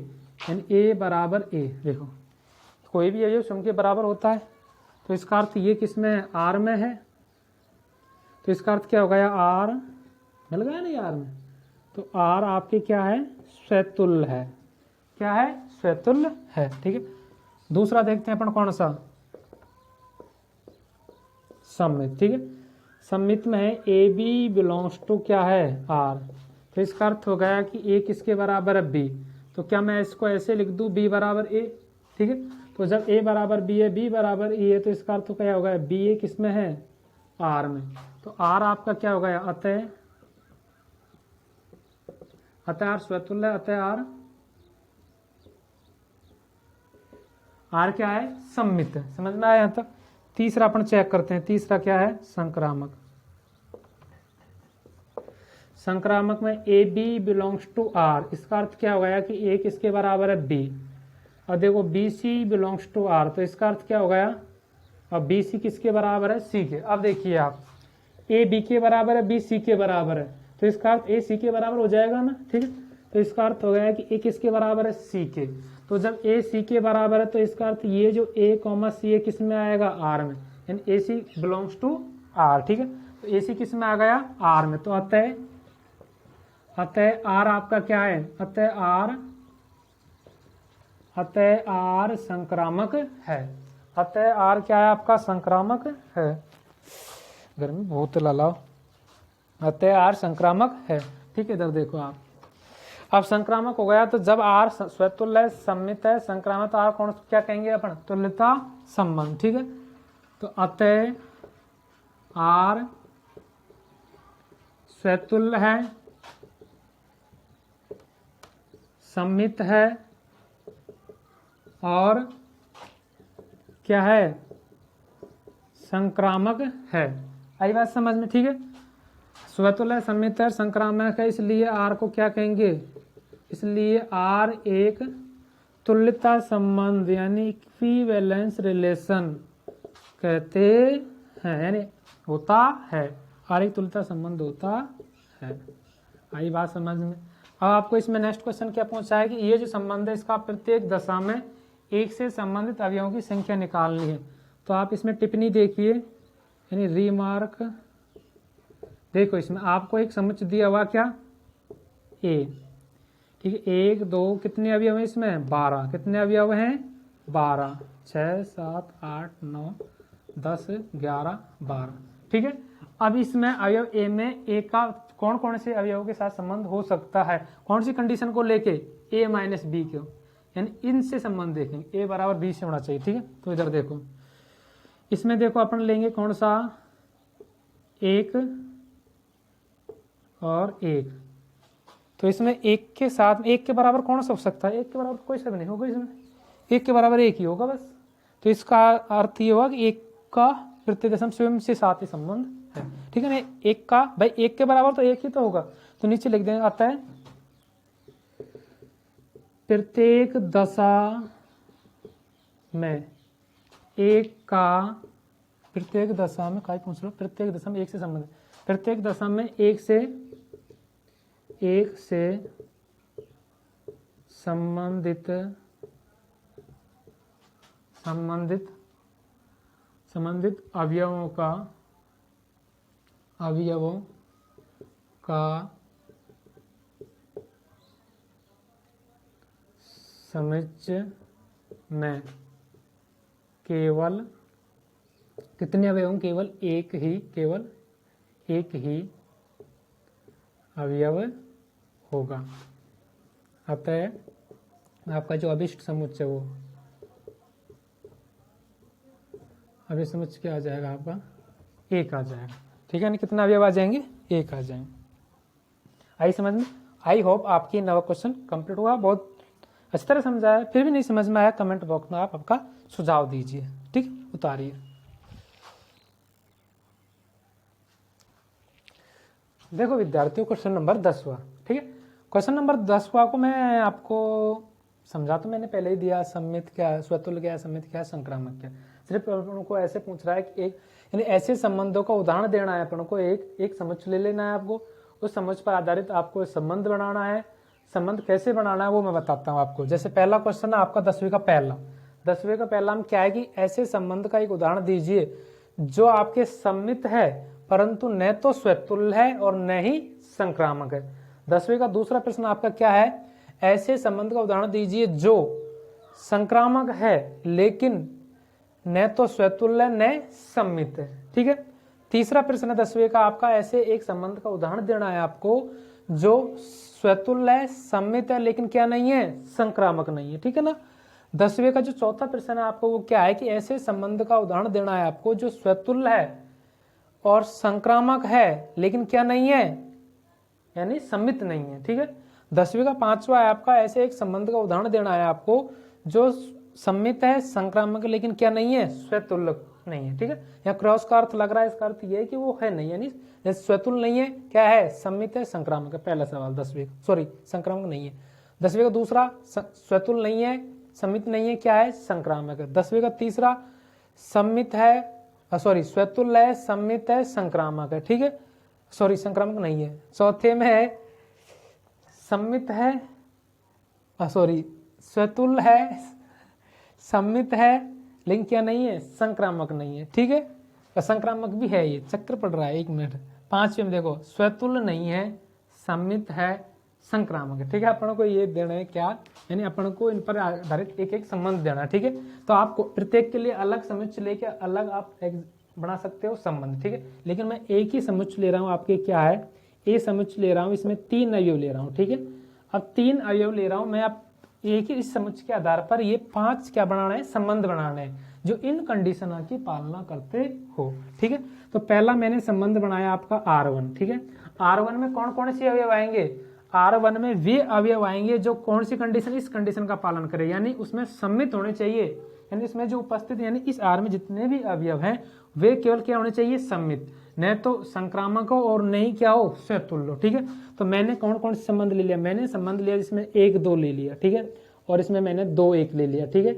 यानी ए बराबर ए। देखो कोई भी अवयव स्वयं के बराबर होता है, तो इसका अर्थ ये किस में है, आर में है। तो इसका अर्थ क्या हो गया, आर मिल गया ना आर में। तो आर आपके क्या है, स्वतुल्य है। क्या है, स्वतुल्य है, ठीक है। दूसरा देखते हैं अपन कौन सा, सममित, ठीक है। सममित में है ए बी बिलोंग्स टू क्या है, आर। तो इसका अर्थ हो गया कि ए किसके बराबर है, बी। तो क्या मैं इसको ऐसे लिख दूं, बी बराबर ए, ठीक है। तो जब ए बराबर बी है, बी बराबर ए है, तो इसका अर्थ क्या हो गया, बी ए किस में है, आर में। तो आर आपका क्या हो गया, अतः आर स्वतुल्य, अतः आर क्या है, सममित है। समझ में आया यहां तक। तीसरा अपन चेक करते हैं, तीसरा क्या है, संक्रामक। संक्रामक में a b belongs to R. इसका अर्थ क्या हो गया कि ए किसके बराबर है, बी। और देखो b c belongs to R, तो इसका अर्थ क्या हो गया, और बी सी किसके बराबर है, सी के। अब देखिए आप, ए बी के बराबर है, बी सी के बराबर है, तो इसका अर्थ ए सी के बराबर हो जाएगा ना, ठीक है। तो इसका अर्थ हो गया कि ए किसके बराबर है, सी के। तो जब ए सी के बराबर है, तो इसका अर्थ ये जो ए कॉमा सी है किस में आएगा, आर में, यानी ए सी बिलोंग्स टू आर, ठीक है। तो ए सी किस में आ गया, आर में। तो अतः आर आपका क्या है, अतः आर संक्रामक है। अतः आर क्या है आपका, संक्रामक है। गर्मी बहुत लालाओ। अतः आर संक्रामक है, ठीक है। इधर देखो आप, अब संक्रामक हो गया, तो जब आर स्वतुल्य सममित है, संक्रामक, आर कौन क्या कहेंगे अपन, तुल्यता संबंध, ठीक है। तो अतः आर स्वतुल्य है, सममित है और क्या है, संक्रामक है। आई बात समझ में, ठीक है। स्वतुल्य, सममित है, संक्रामक है, इसलिए आर को क्या कहेंगे, इसलिए आर एक तुल्यता संबंध यानी इक्विवेलेंस रिलेशन कहते हैं, यानी होता है। आर एक तुल्यता संबंध होता है। आई बात समझ में। अब आपको इसमें नेक्स्ट क्वेश्चन क्या पूछा है कि ये जो संबंध है, इसका प्रत्येक दशा में एक से संबंधित अवयवों की संख्या निकालनी है। तो आप इसमें टिप्पणी देखिए, यानी रिमार्क। देखो इसमें आपको एक समुच्चय दिया हुआ क्या, ए, ठीक है। 1 2 कितने अवयव हैं इसमें, 12। कितने अवयव हैं, 12, 6 7 8 9 10 11 12, ठीक है। अब इसमें अवयव ए में ए का कौन कौन से अवयवों के साथ संबंध हो सकता है, कौन सी कंडीशन को लेके, ए माइनस बी को, यानी इनसे संबंध देखेंगे, ए बराबर बी से होना चाहिए, ठीक है। तो इधर देखो, इसमें देखो अपन लेंगे कौन सा, 1 और 1, तो इसमें एक के साथ एक के बराबर कौन सा हो सकता है, एक के बराबर कोई शब्द नहीं होगा इसमें, एक के बराबर एक ही होगा बस। तो इसका अर्थ ये होगा कि एक का प्रत्येक दशम स्वयं से साथ ही संबंध है, ठीक है ना। एक का भाई एक के बराबर तो एक ही तो होगा, तो नीचे लिख देंगे, आता है प्रत्येक दशा में एक का, प्रत्येक दशा में काय पूछ लो, प्रत्येक दशा में एक से संबंध, प्रत्येक दशा में एक से संबंधित अवयवों का समुच्चय में केवल कितने अवयव, केवल एक ही अवयव होगा। अतः आपका जो अभिष्ट समुच्चय वो अभिष्ट समुच्चय क्या आ जाएगा आपका, एक आ जाएगा, ठीक है ना। कितना अवयव आ जाएंगे, एक आ जाएंगे। आई समझ में? आई होप आपकी नवा क्वेश्चन कंप्लीट हुआ, बहुत अच्छी तरह समझाया। फिर भी नहीं समझ में आया, कमेंट बॉक्स में आप आपका सुझाव दीजिए, ठीक, उतारिए। देखो विद्यार्थियों, क्वेश्चन नंबर 10वां, ठीक है। क्वेश्चन नंबर 10वां को मैं आपको समझा तो मैंने पहले ही दिया, सम्मित क्या है, स्वतुल्य क्या है, सम्मित क्या है, संक्रामक क्या है। सिर्फ अपन को ऐसे पूछ रहा है कि एक यानी ऐसे संबंधों का उदाहरण देना है, अपन को एक समुच्चय ले लेना है आपको, उस समुच्चय पर आधारित आपको संबंध बनाना है। संबंध कैसे बनाना है वो मैं बताता हूँ आपको। जैसे पहला क्वेश्चन है आपका 10वीं का पहला हम क्या है कि ऐसे संबंध का एक उदाहरण दीजिए जो आपके सम्मित है परंतु न तो स्वतुल्य है और न ही संक्रामक है। 10वीं का दूसरा प्रश्न आपका क्या है, ऐसे संबंध का उदाहरण दीजिए जो संक्रामक है लेकिन न तो स्वतुल्य न सम्मित है, ठीक है। तीसरा प्रश्न है 10वीं का आपका, ऐसे एक संबंध का उदाहरण देना है आपको जो स्वतुल्य है, सम्मित है लेकिन क्या नहीं है, संक्रामक नहीं है, ठीक है ना। 10वीं का जो चौथा प्रश्न है आपको वो क्या है कि ऐसे संबंध का उदाहरण देना है आपको जो स्वतुल्य है और संक्रामक है लेकिन क्या नहीं है, यानी सम्मित नहीं है, ठीक है। 10वीं का पांचवा है आपका, ऐसे एक संबंध का उदाहरण देना है आपको जो सम्मित है, संक्रामक लेकिन क्या नहीं है, स्वतुल्य नहीं है, ठीक है। यहाँ क्रॉस का अर्थ लग रहा है, इसका अर्थ यह है कि वो है नहीं, यानी स्वतुल्य नहीं है, क्या है, सम्मित है, संक्रामक है। पहला सवाल 10वीं, सॉरी संक्रामक नहीं है। 10वीं का दूसरा स्वतुल्य नहीं है, सम्मित नहीं है, क्या है, संक्रामक है। 10वीं का तीसरा सम्मित है, सॉरी स्वतुल्य है, सम्मित है, संक्रामक है, ठीक है, सॉरी संक्रामक नहीं है। चौथे में है सम्मित है, सॉरी स्वतुल्य है, सम्मित है लेकिन क्या नहीं है, संक्रामक नहीं है, ठीक है। संक्रामक भी है, ये चक्कर पड़ रहा है, एक मिनट। 5वें में देखो स्वतुल्य नहीं है, सम्मित है, संक्रामक है, ठीक है। अपन को ये देना है क्या, यानी अपन को इन पर आधारित एक एक संबंध देना है, ठीक है। तो आपको प्रत्येक के लिए अलग समुच्चय लेके अलग आप बना सकते हो संबंध, ठीक है। लेकिन मैं एक ही समुच्चय ले रहा हूँ आपके, क्या है, ए समुच्चय ले रहा हूँ, इसमें 3 अवयव ले रहा हूँ, ठीक है। अब 3 अवयव ले रहा हूँ मैं, आप एक ही इस समुच्चय के आधार पर ये 5 क्या बनाना है, संबंध बनाना है जो इन कंडीशनों की पालना करते हो, ठीक है। तो पहला मैंने संबंध बनाया आपका R1, ठीक है। R1 में कौन कौन से अवयव आएंगे, R1 में वे अवयव आएंगे जो कौन सी कंडीशन, इस कंडीशन का पालन करे, यानी उसमें सम्मित होने चाहिए, यानी इसमें जो उपस्थित, यानी इस R में जितने भी अवयव हैं वे केवल क्या होने चाहिए, सम्मित, न तो संक्रामक हो और नहीं क्या हो, स्वतुल्य, ठीक है। तो मैंने कौन कौन से संबंध ले लिया, मैंने संबंध लिया इसमें 1 2 ले लिया, ठीक है, और इसमें मैंने 2 1 ले लिया, ठीक है।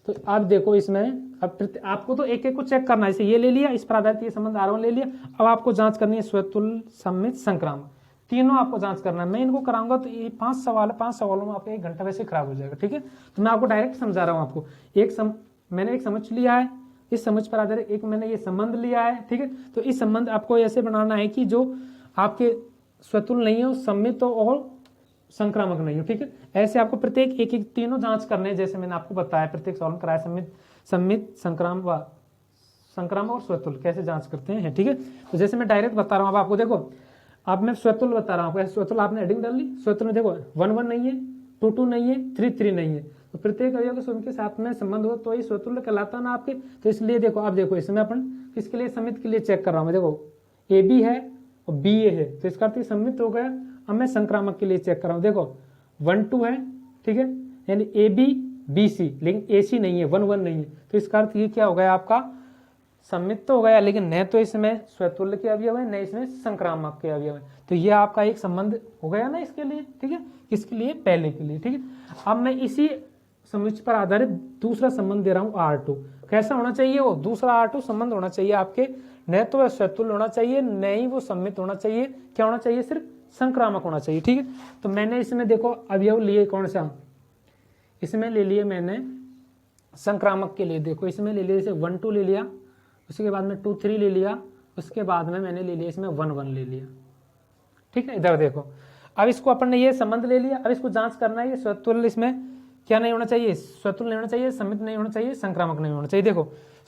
तो अब देखो इसमें, अब आपको तो एक एक को चेक करना है, जैसे ये ले लिया, इस पर आधारित ये संबंध R1 ले लिया, अब आपको जांच करनी है स्वतुल्य, सम्मित, संक्रामक, तीनों आपको जांच करना है। मैं इनको कराऊंगा तो ये 5 सवाल है, 5 सवालों में आपका 1 घंटा वैसे खराब हो जाएगा, ठीक है। तो मैं आपको डायरेक्ट समझा रहा हूँ आपको, मैंने एक समुच्चय लिया है, इस समुच्चय पर आधारित एक मैंने ये संबंध लिया है, ठीक है। तो इस संबंध आपको ऐसे बनाना है कि जो आपके स्वतुल्य नहीं हो, सम्मित हो और संक्रामक नहीं हो, ठीक है। ऐसे आपको प्रत्येक एक एक तीनों जांच करने हैं, जैसे मैंने आपको बताया प्रत्येक सवाल में कराया, सम्मित, संक्रामक और स्वतुल्य कैसे जांच करते हैं, ठीक है। तो जैसे मैं डायरेक्ट बता रहा हूँ, अब आपको देखो, अब मैं स्वतुल्य बता रहा हूँ, स्वतुल्य आपने हेडिंग डाल ली, स्वतुल्य में देखो 1 1 नहीं है, 2 2 नहीं है, 3 3 नहीं है, तो प्रत्येक अवयव के उनके साथ में संबंध हो तो ये स्वतुल्य कहलाता ना आपके। तो इसलिए देखो, आप देखो इसमें अपन किसके लिए, सम्मित के लिए चेक कर रहा हूँ मैं, देखो AB है और BA है, तो इसका अर्थ सम्मित हो गया। अब मैं संक्रामक के लिए चेक कर रहा हूँ, देखो 1 2 है, ठीक है, यानी ए बी बी सी, लेकिन ए सी नहीं है, 1 1 नहीं है, तो इसका अर्थ ये क्या हो गया आपका, सम्मित तो हो गया, लेकिन न तो इसमें स्वतुल्य के अवयव है, न इसमें संक्रामक के अवयव है, तो ये आपका एक संबंध हो गया ना इसके लिए, ठीक है, किसके लिए, पहले के लिए, ठीक है। अब मैं इसी समुच्चय पर आधारित दूसरा संबंध दे रहा हूँ R2, कैसा होना चाहिए, वो दूसरा R2 संबंध होना चाहिए आपके, न तो वह स्वतुल्य होना चाहिए, न ही वो सम्मित होना चाहिए, क्या होना चाहिए, सिर्फ संक्रामक होना चाहिए, ठीक है। तो मैंने इसमें देखो अवयव लिए कौन सा, इसमें ले लिए मैंने संक्रामक के लिए, देखो इसमें ले लिया, जैसे 1 2 ले लिया, उसके बाद में 2 3 ले लिया, उसके बाद में मैंने ले लिया इसमें 1 1 ले लिया, ठीक है। इधर देखो, अब इसको अपन ने ये संबंध ले लिया, अब इसको जांच करना है, ये स्वतुल्य इसमें क्या नहीं होना चाहिए, स्वतुल्य नहीं होना चाहिए, सम्मित नहीं होना चाहिए, संक्रामक नहीं होना चाहिए। देखो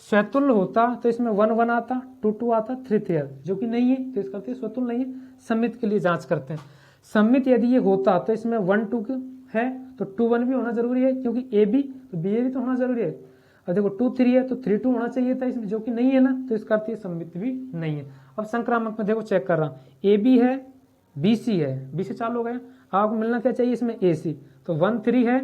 स्वतुल्य होता तो इसमें 1 1 आता, 2 2 आता, 3 3 आता, जो कि नहीं है, तो इसका अर्थ स्वतुल्य नहीं है। सम्मित के लिए जांच करते हैं, सम्मित यदि ये होता तो इसमें 1 2 है तो 2 1 भी होना जरूरी है, क्योंकि ए बी तो बी ए भी तो होना जरूरी है। और देखो 2 3 है तो 3 2 होना चाहिए था इसमें, जो कि नहीं है ना, तो इसका अर्थ ये सम्मित भी नहीं है। अब संक्रामक में देखो चेक कर रहा हूँ, ए बी है, बी सी है, बी से चालू हो गया, आपको मिलना क्या चाहिए इसमें, ए सी, तो 1 3 है,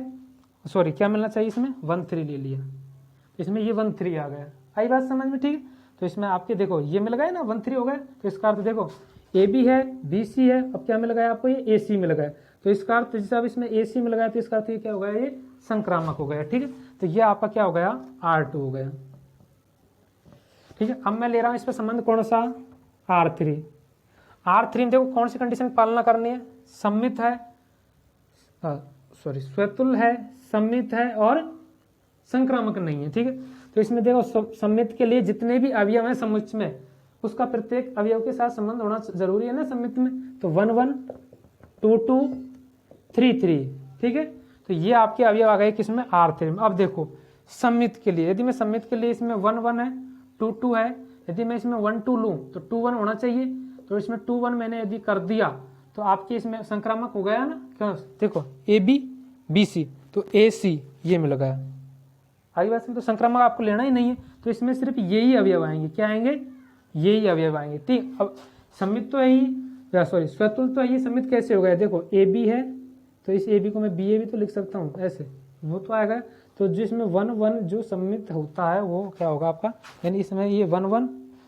सॉरी क्या मिलना चाहिए इसमें, 1 3 ले लिया, तो इसमें ये 1 3 आ गया, आई बात समझ में, ठीक है। तो इसमें आपके देखो ये मिल गया ना, 1 3 हो गया, तो इसका अर्थ देखो ए बी है, बी सी है, अब क्या मिल गया आपको, ये ए सी मिल गया, तो इसका अर्थ जैसे अब इसमें ए सी मिल गया, तो इसका अर्थ ये क्या हो गया, ये संक्रामक हो गया, ठीक है। तो ये आपका क्या हो गया, R2 हो गया, ठीक है। अब मैं ले रहा हूं इस पर संबंध कौन सा, R3। R3 में देखो कौन सी कंडीशन की पालना करनी है, सम्मित है, सॉरी स्वतुल्य है, सम्मित है और संक्रामक नहीं है, ठीक है। तो इसमें देखो सम्मित के लिए जितने भी अवयव हैं समुच्चय में, उसका प्रत्येक अवयव के साथ संबंध होना जरूरी है ना सम्मित में, तो 1 1 2 2 3 3, ठीक है। तो ये आपके अवयव आ गए किसमें, R3 में। अब देखो सम्मित के लिए, यदि मैं सम्मित के लिए इसमें 1 1 है, 2 2 है, यदि मैं इसमें 1 2 लूं तो 2 1 होना चाहिए, तो इसमें 2 1 मैंने यदि कर दिया तो आपके इसमें संक्रामक हो गया ना, क्यों, देखो ए बी बी सी, तो ए सी ये मिल गया, आगे बात में, तो संक्रामक आपको लेना ही नहीं है, तो इसमें सिर्फ यही अवयव आएंगे, क्या आएंगे, यही अवयव आएंगे, ठीक। अब सम्मित तो है ही, सॉरी स्वतुल्य तो है ही, सम्मित कैसे हो गया, देखो ए बी है, तो इस ए बी को मैं बी ए भी तो लिख सकता हूँ ऐसे, वो तो आएगा, तो जिसमें 1 1 जो सम्मित होता है वो क्या होगा आपका, यानी इसमें ये 1 1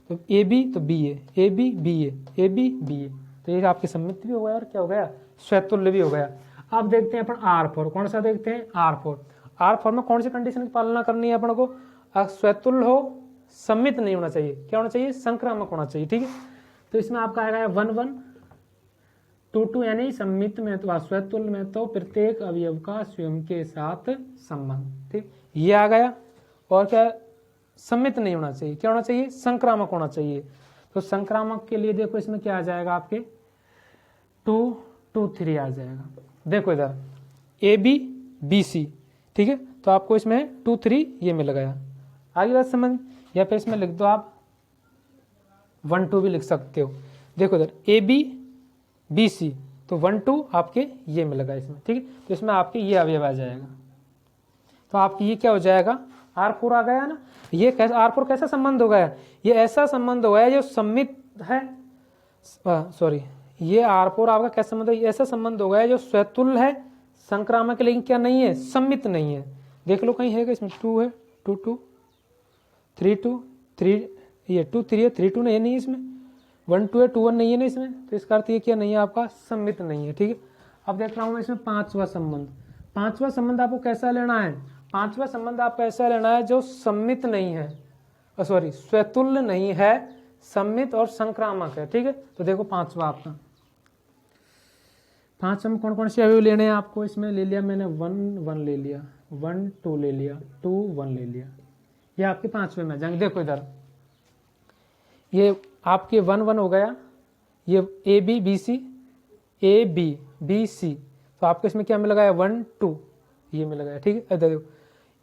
तो ए बी तो B A B B A B B A, तो ये आपके सम्मित भी हो गया और क्या हो गया, स्वतुल्य भी हो गया। अब देखते हैं अपन R4, कौन सा देखते हैं, R4। R4 में कौन सी कंडीशन की पालना करनी है अपन को, स्वतुल्य हो, सम्मित नहीं होना चाहिए, क्या होना चाहिए, संक्रामक होना चाहिए, ठीक है। तो इसमें आपका आएगा 1 1 2 2, यानी सम्मित में तो स्वतुल्य में तो प्रत्येक अवयव का स्वयं के साथ संबंध, ठीक, ये आ गया। और क्या, सम्मित नहीं होना चाहिए, क्या होना चाहिए, संक्रामक होना चाहिए। तो संक्रामक के लिए देखो इसमें क्या आ जाएगा आपके 2 2 3 आ जाएगा, देखो इधर ए बी बी सी, ठीक है, तो आपको इसमें 2 3 ये मिल गया, आगे बात समझ, या फिर इसमें लिख दो आप 1 2 भी लिख सकते हो, देखो इधर ए बी बी सी, तो 1 2 आपके ये मिल गया इसमें, ठीक है, तो इसमें आपके ये अवयव आ जाएगा, तो आपकी ये क्या हो जाएगा, R4 आ गया ना। ये कैसा R4 कैसा संबंध हो गया, ये ऐसा संबंध हो गया जो सम्मित है, सॉरी ये R4 आपका कैसा संबंध है, ऐसा संबंध हो गया जो स्वतुल्य है, संक्रामक लेकिन क्या नहीं है, सम्मित नहीं है, देख लो कहीं है इसमें 2 है, 2 2 3 2 3, ये 2 3 है, 3 2 नहीं है इसमें, 1 2 है, 2 1 नहीं है ना इसमें, तो इसका अर्थ ये क्या नहीं है आपका, सम्मित नहीं है, ठीक है। अब देख रहा हूं मैं इसमें पांचवा संबंध, पांचवा संबंध आपको कैसा लेना है, पांचवा संबंध आपको ऐसा लेना है जो सम्मित नहीं है, सॉरी स्वतुल्य नहीं है, सम्मित और संक्रामक है, ठीक है। तो देखो पांचवा आपका, पांचवा में कौन कौन से अवयव लेने हैं आपको, इसमें ले लिया मैंने 1 1 ले लिया, 1 2 ले लिया, 2 1 ले लिया, ये आपके पांचवे में जाएंगे। देखो इधर ये आपके 1 1 हो गया, ये a B b c, a B b c, तो आपको इसमें क्या मिल गया, 1 2 ये मिल गया, ठीक है। देखो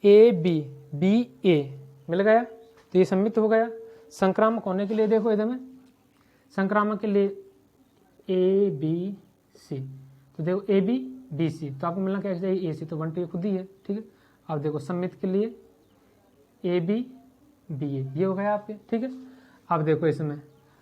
ए बी बी ए मिल गया, तो ये सम्मित हो गया। संक्रामक होने के लिए देखो इधर में, संक्रामक के लिए ए बी सी, तो देखो ए बी बी सी, तो आपको मिलना क्या चाहिए, ए सी, तो 1 2 खुद ही है, ठीक है। अब देखो सम्मित के लिए ए बी बी ए, ये हो गया आपके, ठीक है। अब देखो इसमें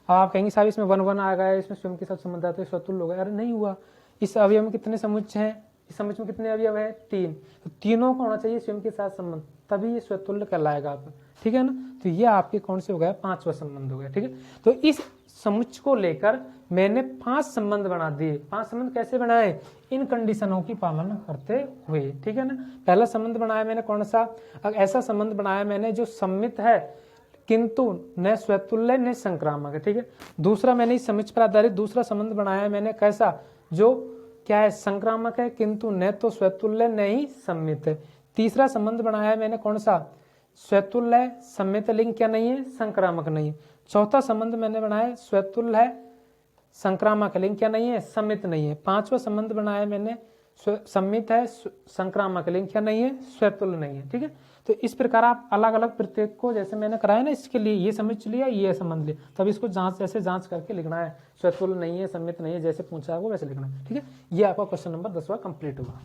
अब आप कहेंगे साहब इसमें 1 1 आ गया, इसमें स्वयं के साथ संबंध आता है, स्वतुल्य हो गया। अरे नहीं हुआ, इस अवयव में कितने समुच्चय हैं, इस समुच्चय में कितने अवयव है, 3, तो तीनों का होना चाहिए स्वयं के साथ संबंध, तभी ये स्वतुल्य कहलाएगा आपका, ठीक है ना। तो ये आपके कौन से हो गया, 5वां संबंध हो गया, ठीक है। तो इस समुच्चय को लेकर मैंने 5 संबंध बना दिए। 5 संबंध कैसे बनाए, इन कंडीशनों की पालना करते हुए, ठीक है ना। पहला संबंध बनाया मैंने कौन सा, ऐसा संबंध बनाया मैंने जो सम्मित है किंतु न स्वतुल्य न संक्रामक है, ठीक है। दूसरा मैंने इस समुच्चय पर आधारित दूसरा संबंध बनाया मैंने कैसा, जो क्या है, संक्रामक है किंतु न तो स्वतुल्य न ही सम्मित है। तीसरा संबंध बनाया मैंने कौन सा, स्वतुल्य सम्मित लिंग क्या नहीं है, संक्रामक नहीं है। चौथा संबंध मैंने बनाया स्वतुल्य है संक्रामक लिंग क्या नहीं है, सम्मित नहीं है। 5वां संबंध बनाया मैंने सम्मित है संक्रामक लिंग क्या नहीं है, स्वतुल्य नहीं है, ठीक है। तो इस प्रकार आप अलग अलग प्रत्येक को जैसे मैंने कराया ना, इसके लिए ये समझ लिया, ये संबंध लिया, तब इसको जैसे जांच करके लिखना है, स्वतुल्य नहीं है, सम्मित नहीं है, जैसे पूछा है वो वैसे लिखना है, ठीक है। ये आपका क्वेश्चन नंबर 10वां कंप्लीट हुआ।